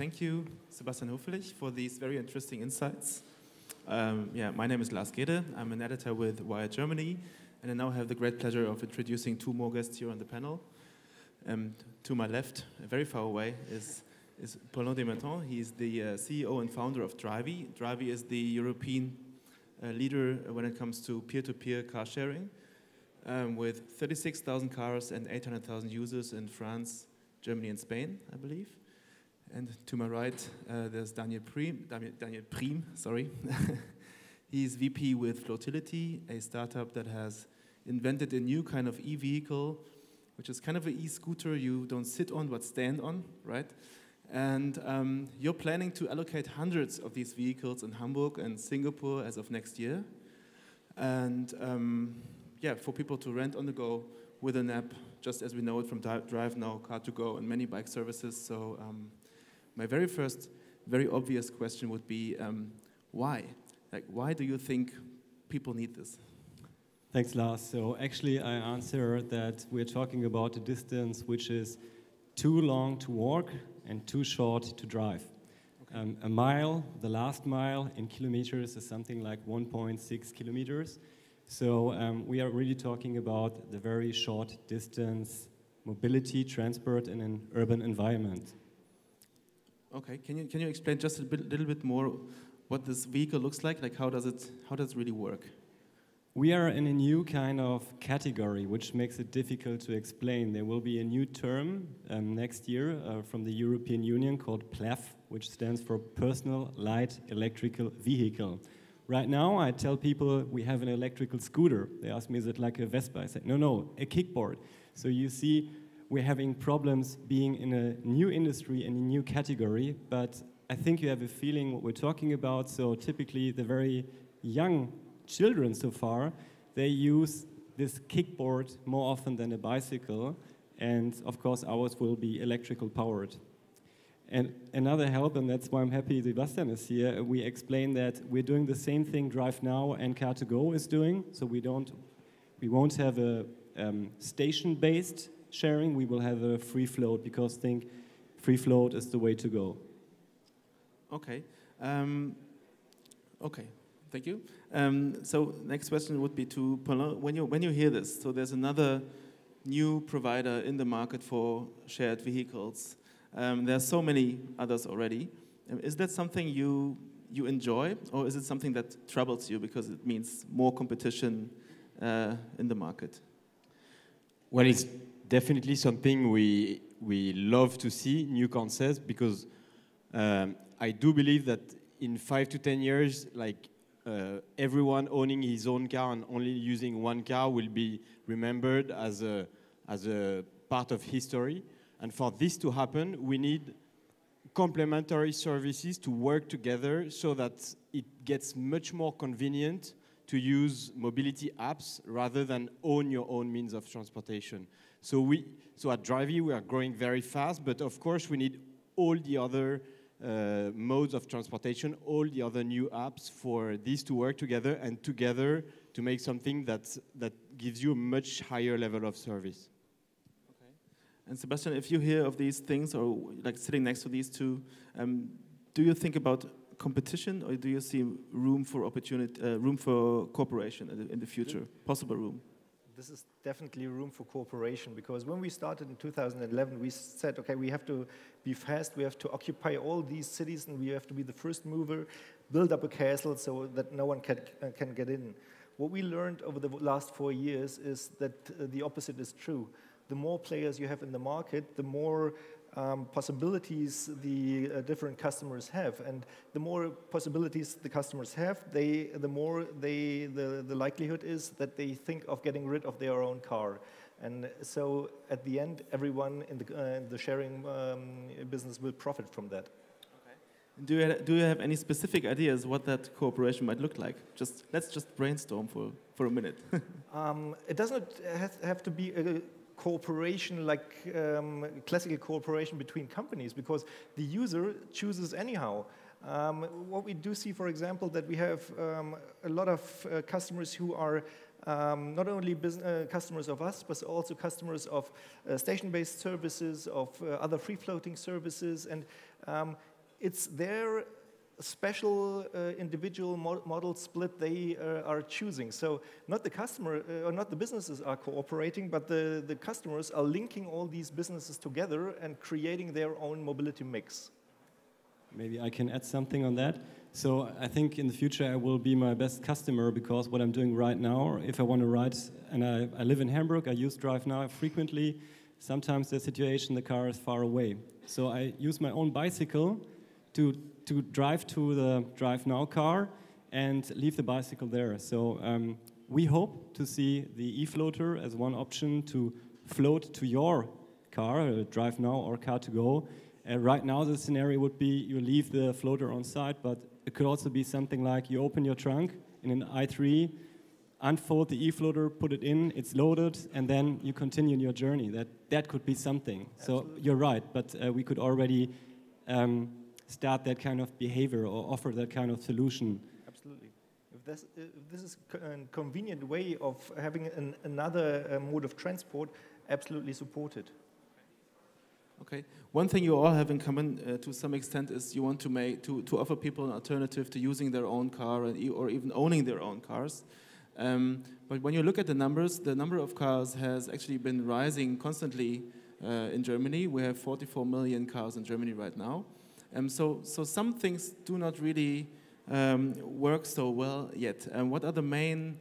Thank you, Sebastian Hofelich, for these very interesting insights. My name is Lars Gaede. I'm an editor with Wired Germany, and I now have the great pleasure of introducing two more guests here on the panel. To my left, very far away, is Paulin Dementhon. He's the CEO and founder of Drivy. Drivy is the European leader when it comes to peer-to-peer car sharing, with 36,000 cars and 800,000 users in France, Germany, and Spain, I believe. And to my right, there's Daniel Priem, sorry. He's VP with Floatility, a startup that has invented a new kind of e-vehicle, which is kind of an e-scooter you don't sit on but stand on, right? And you're planning to allocate hundreds of these vehicles in Hamburg and Singapore as of next year. And for people to rent on the go with an app, just as we know it from DriveNow, Car2Go, and many bike services. So my very first, very obvious question would be, why? Like, why do you think people need this? Thanks, Lars. So actually, I answer that we're talking about a distance which is too long to walk and too short to drive. Okay. A mile, the last mile in kilometers is something like 1.6 kilometers. So we are really talking about the very short distance mobility, transport in an urban environment. Okay, can you explain just a little bit more what this vehicle looks like? Like, how does it really work? We are in a new kind of category, which makes it difficult to explain. There will be a new term next year from the European Union called PLEV, which stands for Personal Light Electrical Vehicle. Right now, I tell people we have an electrical scooter. They ask me, is it like a Vespa? I say, no, a kickboard. So you see, we're having problems being in a new industry, in a new category, but I think you have a feeling what we're talking about. So typically, the very young children so far, they use this kickboard more often than a bicycle, and of course ours will be electrical powered. And another help, and that's why I'm happy Sebastian is here, we explain that we're doing the same thing DriveNow and Car2Go is doing, so we won't have a station-based sharing, we will have a free float, because I think free float is the way to go. Okay. Okay. Thank you. So next question would be to Paulin. When you hear this, so there's another new provider in the market for shared vehicles. There are so many others already. Is that something you enjoy, or is it something that troubles you because it means more competition in the market? Well, it's definitely something we love to see, new concepts, because I do believe that in 5 to 10 years, like, everyone owning his own car and only using one car will be remembered as a part of history. And for this to happen, we need complementary services to work together so that it gets much more convenient to use mobility apps rather than own your own means of transportation. So at Drivy, we are growing very fast, but of course we need all the other modes of transportation, all the other new apps for these to work together and together to make something that gives you a much higher level of service. Okay. And Sebastian, if you hear of these things, or like sitting next to these two, do you think about competition, or do you see room for opportunity, room for cooperation in the future, possible room? This is definitely room for cooperation, because when we started in 2011, we said, okay, we have to be fast, we have to occupy all these cities, and we have to be the first mover, build up a castle so that no one can get in. What we learned over the last 4 years is that the opposite is true. The more players you have in the market, the more possibilities the different customers have, and the more possibilities the customers have, the more the likelihood is that they think of getting rid of their own car. And so at the end, everyone in the sharing business will profit from that. Okay. Do you have any specific ideas what that cooperation might look like? Let's just brainstorm for a minute. It doesn't have to be a cooperation like classical cooperation between companies, because the user chooses anyhow. What we do see, for example, that we have a lot of customers who are not only customers of us, but also customers of station-based services, of other free-floating services, and it's their special individual model split they are choosing. So not the customer or not the businesses are cooperating, but the customers are linking all these businesses together and creating their own mobility mix. Maybe I can add something on that. So I think in the future I will be my best customer, because what I'm doing right now, if I want to ride, and I live in Hamburg, I use DriveNow frequently. Sometimes the situation, the car is far away. So I use my own bicycle to drive to the DriveNow car and leave the bicycle there. So we hope to see the e-floater as one option to float to your car, DriveNow or Car2Go. Right now the scenario would be you leave the floater on site, but it could also be something like you open your trunk in an i3, unfold the e-floater, put it in, it's loaded, and then you continue your journey. That could be something. Absolutely. So you're right, but we could already start that kind of behavior or offer that kind of solution. Absolutely. If this is a convenient way of having another mode of transport, absolutely supported. Okay. One thing you all have in common to some extent is you want to offer people an alternative to using their own car or even owning their own cars. But when you look at the numbers, the number of cars has actually been rising constantly in Germany. We have 44 million cars in Germany right now. So some things do not really work so well yet. What are the main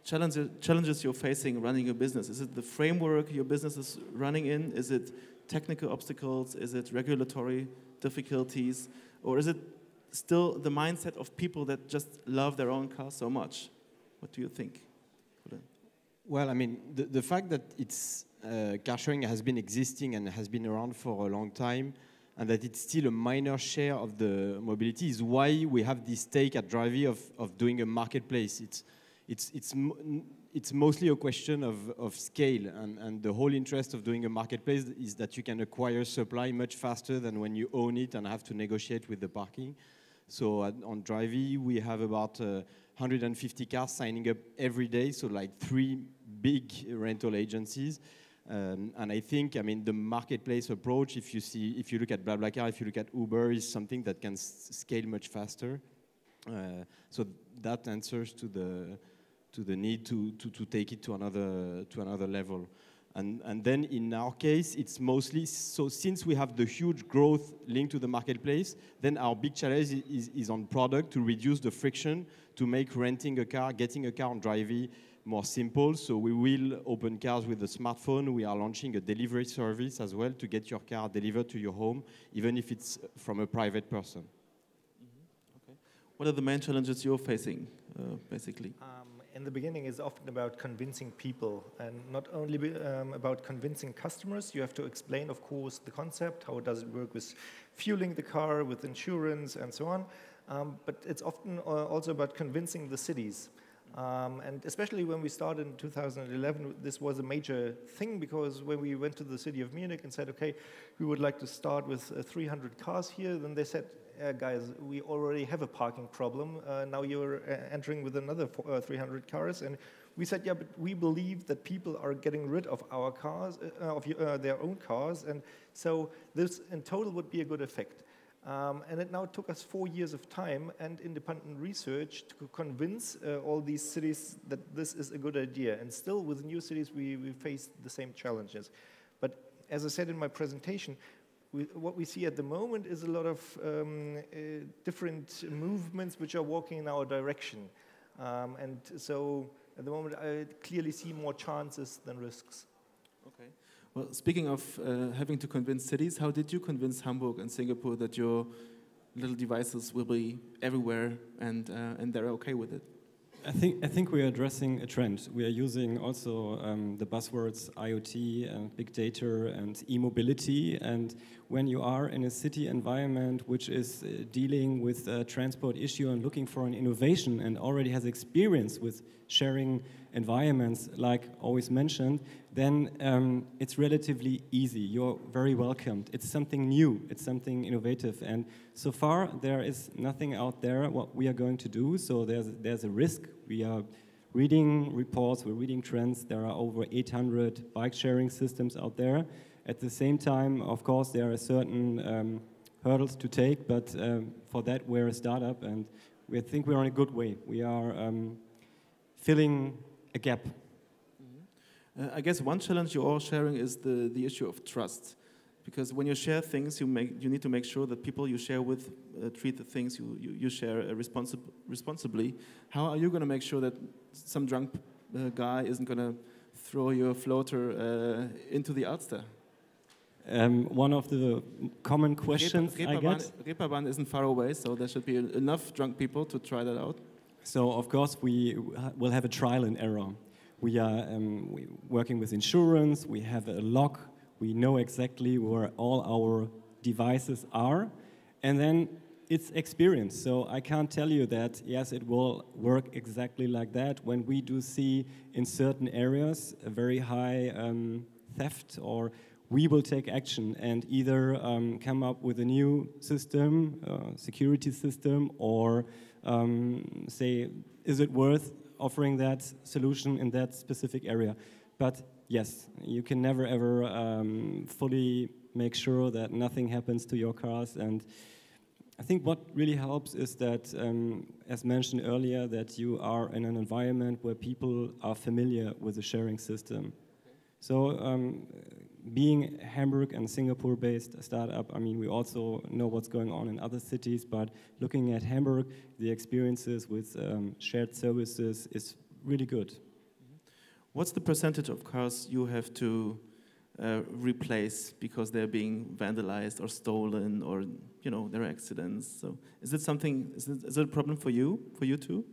challenges you're facing running a business? Is it the framework your business is running in? Is it technical obstacles? Is it regulatory difficulties? Or is it still the mindset of people that just love their own car so much? What do you think? Well, I mean, the fact that car sharing has been existing and has been around for a long time, and that it's still a minor share of the mobility is why we have this take at Drivy of doing a marketplace. It's mostly a question of scale, and the whole interest of doing a marketplace is that you can acquire supply much faster than when you own it and have to negotiate with the parking. So on Drivy, we have about 150 cars signing up every day, so like 3 big rental agencies. And I think, I mean, the marketplace approach, if you look at BlaBlaCar, if you look at Uber, is something that can scale much faster. So that answers to the need to take it to another level. And then in our case, it's mostly, so since we have the huge growth linked to the marketplace, then our big challenge is on product to reduce the friction, to make renting a car, getting a car on Drivy more simple. So we will open cars with a smartphone. We are launching a delivery service as well to get your car delivered to your home, even if it's from a private person. Mm-hmm. Okay. What are the main challenges you're facing, basically? In the beginning, it's often about convincing people, and not only about convincing customers. You have to explain, of course, the concept, how does it work with fueling the car, with insurance, and so on. But it's often also about convincing the cities. And especially when we started in 2011, this was a major thing, because when we went to the city of Munich and said, okay, we would like to start with 300 cars here, then they said, guys, we already have a parking problem. Now you're entering with another 300 cars. And we said, yeah, but we believe that people are getting rid of our cars, their own cars. And so this in total would be a good effect. And it now took us 4 years of time and independent research to convince all these cities that this is a good idea. And still, with new cities, we face the same challenges. But as I said in my presentation, what we see at the moment is a lot of different movements which are walking in our direction. And so at the moment, I clearly see more chances than risks. Okay. Well, speaking of having to convince cities, how did you convince Hamburg and Singapore that your little devices will be everywhere and they're okay with it? I think we are addressing a trend. We are using also the buzzwords IoT and big data and e-mobility. And when you are in a city environment which is dealing with a transport issue and looking for an innovation and already has experience with sharing environments, like always mentioned, then it's relatively easy. You're very welcomed. It's something new. It's something innovative. And so far, there is nothing out there what we are going to do. So there's a risk. We are reading reports. We're reading trends. There are over 800 bike sharing systems out there. At the same time, of course, there are certain hurdles to take, but for that we're a startup, and we think we're on a good way. We are filling a gap. I guess one challenge you're all sharing is the issue of trust. Because when you share things, you need to make sure that people you share with treat the things you share responsibly. How are you going to make sure that some drunk guy isn't going to throw your floater into the Alster? One of the common questions I get. Reeperbahn isn't far away, so there should be enough drunk people to try that out. So, of course, we will have a trial and error. We are working with insurance, we have a log, we know exactly where all our devices are, and then it's experience. So I can't tell you that, yes, it will work exactly like that. When we do see in certain areas a very high theft, or we will take action and either come up with a new system, security system, or say, is it worth offering that solution in that specific area? But yes, you can never ever fully make sure that nothing happens to your cars. And I think what really helps is that, as mentioned earlier, that you are in an environment where people are familiar with the sharing system. So being Hamburg and Singapore-based startup, I mean, we also know what's going on in other cities, but looking at Hamburg, the experiences with shared services is really good. What's the percentage of cars you have to replace because they're being vandalized or stolen, or there are accidents? So is it something? Is it a problem for you too?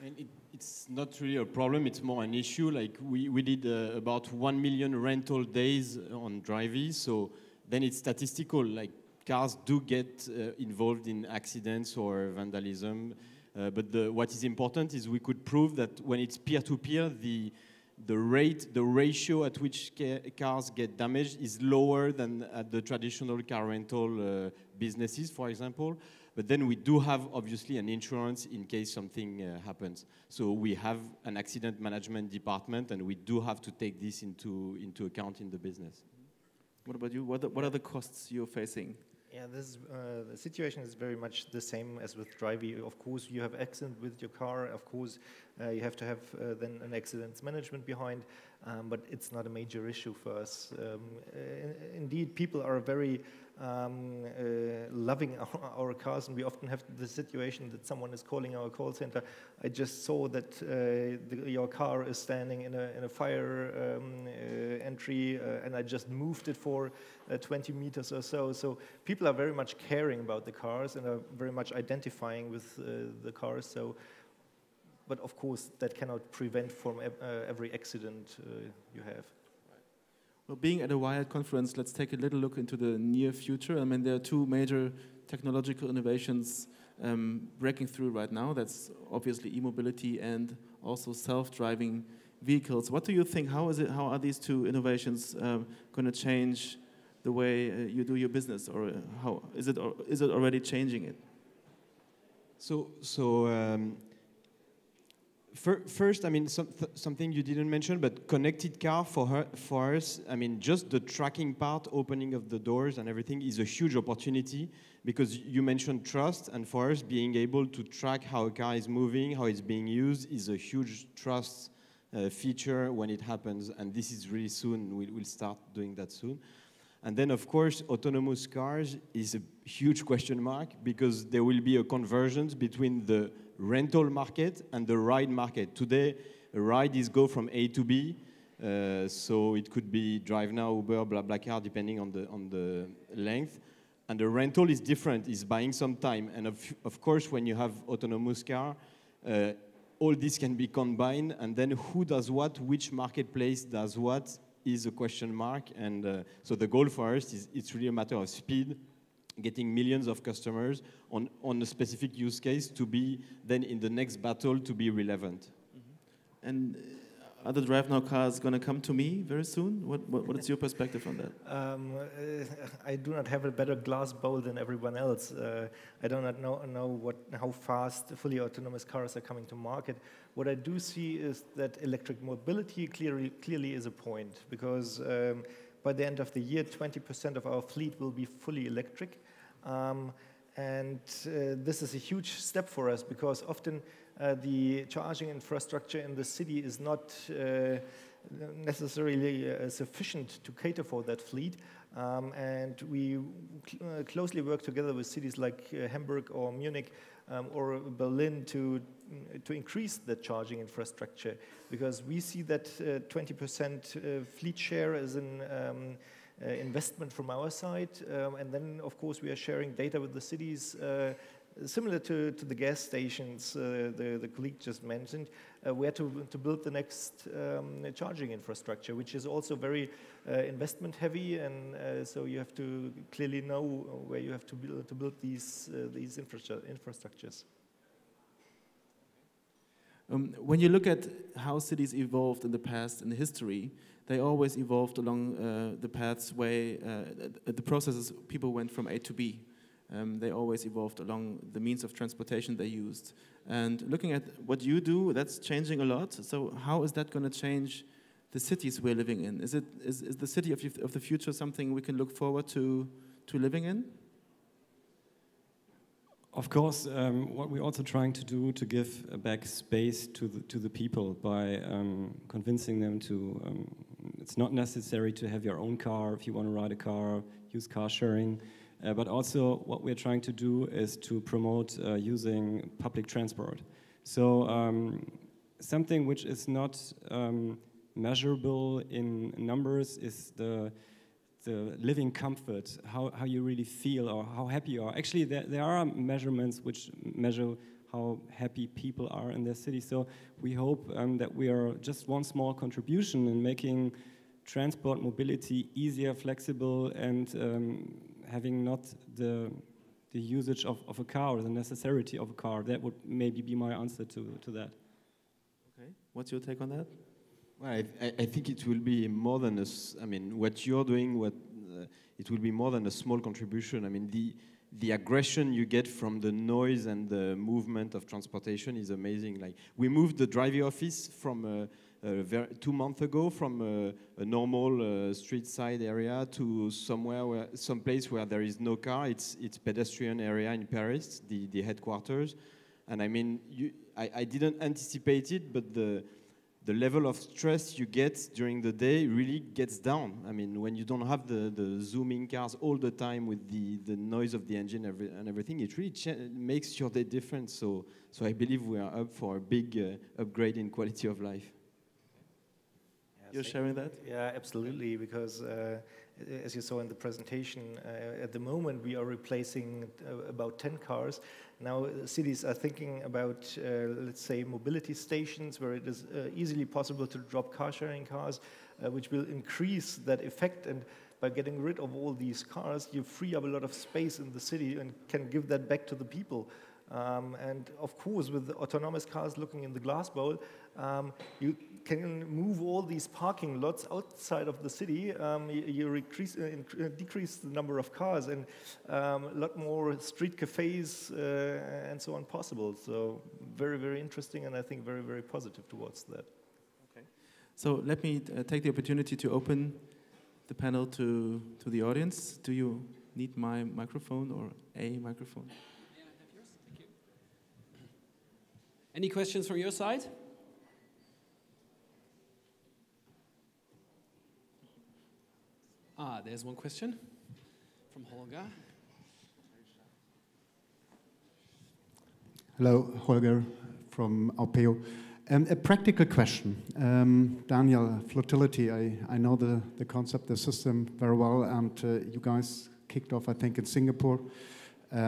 I mean, it's not really a problem. It's more an issue. Like we did about 1 million rental days on Drivy, so then it's statistical. Like cars do get involved in accidents or vandalism. But what is important is we could prove that when it's peer-to-peer, the ratio at which cars get damaged is lower than at the traditional car rental businesses, for example. But then we do have, obviously, an insurance in case something happens. So we have an accident management department, and we do have to take this into account in the business. What about you? What are the costs you're facing? Yeah, the situation is very much the same as with Drivy. Of course, you have accident with your car. Of course, you have to have then an accidents management behind, but it's not a major issue for us. Indeed, people are very loving our cars, and we often have the situation that someone is calling our call center. I just saw that your car is standing in a fire entry, and I just moved it for 20 meters or so. So people are very much caring about the cars and are very much identifying with the cars. So, but of course, that cannot prevent from every accident you have. Well, being at a WIRED conference, let's take a little look into the near future. I mean, there are two major technological innovations breaking through right now. That's obviously e-mobility and also self-driving vehicles. What do you think? How are these two innovations going to change the way you do your business, or how is it already changing it? First, I mean, something you didn't mention, but connected car for us, I mean, just the tracking part, opening of the doors and everything is a huge opportunity, because you mentioned trust, and for us, being able to track how a car is moving, how it's being used, is a huge trust feature when it happens, and this is really soon. We'll start doing that soon. And then, of course, autonomous cars is a huge question mark, because there will be a convergence between the rental market and the ride market. Today, a ride is go from A to B, so it could be DriveNow, Uber, BlaBlaCar, depending on the length. And the rental is different, is buying some time. And of course, when you have autonomous car, all this can be combined, and then who does what, which marketplace does what, is a question mark. And so the goal for us is it's really a matter of speed, getting millions of customers on a specific use case to be then in the next battle to be relevant. Mm-hmm. And are the DriveNow cars going to come to me very soon? What is your perspective on that? I do not have a better glass bowl than everyone else. I do not know how fast fully autonomous cars are coming to market. What I do see is that electric mobility clearly is a point, because by the end of the year, 20% of our fleet will be fully electric. This is a huge step for us because often the charging infrastructure in the city is not necessarily sufficient to cater for that fleet. And we closely work together with cities like Hamburg or Munich or Berlin to increase the charging infrastructure, because we see that 20% fleet share as an investment from our side, and then of course we are sharing data with the cities, similar to the gas stations the colleague just mentioned, where to build the next charging infrastructure, which is also very investment heavy, and so you have to clearly know where you have to build these infrastructures. When you look at how cities evolved in the past, in the history, they always evolved along the paths where the processes people went from A to B. They always evolved along the means of transportation they used. And looking at what you do, that's changing a lot. So how is that going to change the cities we're living in? Is the city of the future something we can look forward to living in? Of course, what we're also trying to do to give back space to the people by convincing them to, it's not necessary to have your own car if you want to ride a car, use car sharing, but also what we're trying to do is to promote using public transport. So something which is not measurable in numbers is the living comfort, how you really feel or how happy you are. Actually, there are measurements which measure how happy people are in their city. So we hope that we are just one small contribution in making transport mobility easier, flexible, and having not the usage of a car or the necessity of a car. That would maybe be my answer to that. Okay, what's your take on that? Well, I think it will be more than what you're doing, it will be more than a small contribution. I mean, the aggression you get from the noise and the movement of transportation is amazing. Like, we moved the Drivy office from 2 months ago from a normal street side area to some place where there is no car. It's pedestrian area in Paris, the headquarters. And I mean, I didn't anticipate it, but the level of stress you get during the day really gets down. I mean, when you don't have the zooming cars all the time with the noise of the engine and everything, it really makes your day different. So I believe we are up for a big upgrade in quality of life. You're sharing that? Yeah, absolutely, because as you saw in the presentation, at the moment we are replacing about 10 cars. Now cities are thinking about, let's say, mobility stations where it is easily possible to drop car-sharing cars, which will increase that effect. And by getting rid of all these cars, you free up a lot of space in the city and can give that back to the people. And of course, with the autonomous cars looking in the glass bowl, you can move all these parking lots outside of the city. You decrease the number of cars, and a lot more street cafes and so on possible. So very, very interesting, and I think very, very positive towards that. Okay. So let me take the opportunity to open the panel to the audience. Do you need my microphone or a microphone? Any questions from your side? There's one question from Holger. Hello, Holger from Aupeo. A practical question. Daniel, Floatility, I know the concept, the system very well, and you guys kicked off, I think, in Singapore. But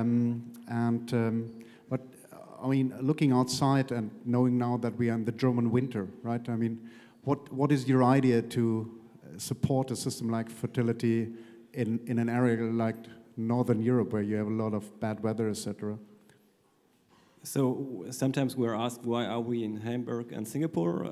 I mean, looking outside and knowing now that we are in the German winter, right? I mean, what is your idea to support a system like Floatility in an area like Northern Europe where you have a lot of bad weather, etc.? So sometimes we're asked, why are we in Hamburg and Singapore?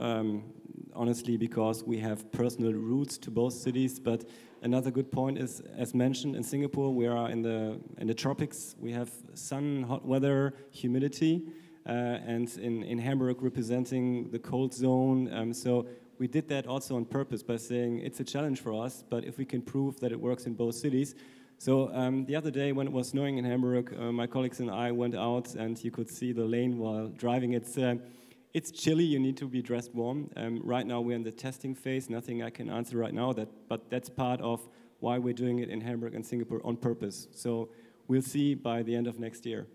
Honestly, because we have personal roots to both cities. But another good point is, as mentioned, in Singapore we are in the tropics. We have sun, hot weather, humidity, and in Hamburg representing the cold zone. So we did that also on purpose by saying it's a challenge for us, but if we can prove that it works in both cities. So the other day when it was snowing in Hamburg, my colleagues and I went out and you could see the lane while driving. It's chilly, you need to be dressed warm. Right now we're in the testing phase, nothing I can answer right now, but that's part of why we're doing it in Hamburg and Singapore on purpose. So we'll see by the end of next year.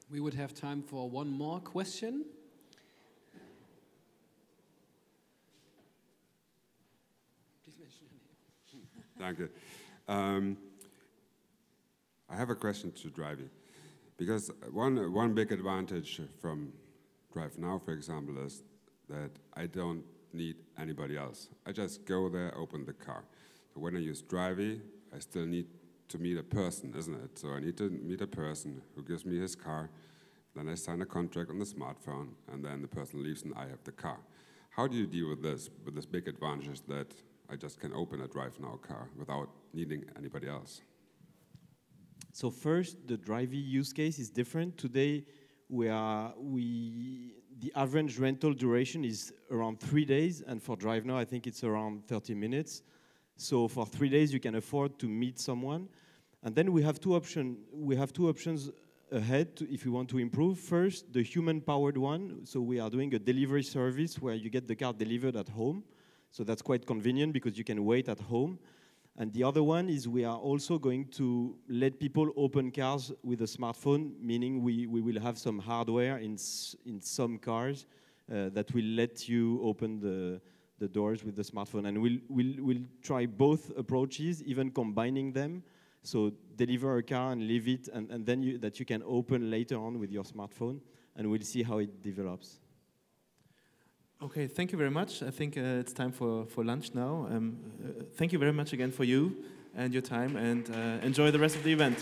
We would have time for one more question. Please mention your name. Danke. I have a question to Drivy, because one big advantage from DriveNow, for example, is that I don't need anybody else. I just go there, open the car. So when I use Drivy, I still need to meet a person, isn't it? So I need to meet a person who gives me his car, then I sign a contract on the smartphone, and then the person leaves and I have the car. How do you deal with this big advantage that I just can open a DriveNow car without needing anybody else? So first, the Drivy use case is different. Today, the average rental duration is around 3 days, and for DriveNow, I think it's around 30 minutes. So for 3 days, you can afford to meet someone. And then we have two options ahead if you want to improve. First, the human-powered one. So we are doing a delivery service where you get the car delivered at home. So that's quite convenient because you can wait at home. And the other one is we are also going to let people open cars with a smartphone, meaning we will have some hardware in some cars that will let you open the doors with the smartphone. And we'll try both approaches, even combining them. So deliver a car and leave it, and then that you can open later on with your smartphone. And we'll see how it develops. Okay, thank you very much. I think it's time for lunch now. Thank you very much again for you and your time, and enjoy the rest of the event.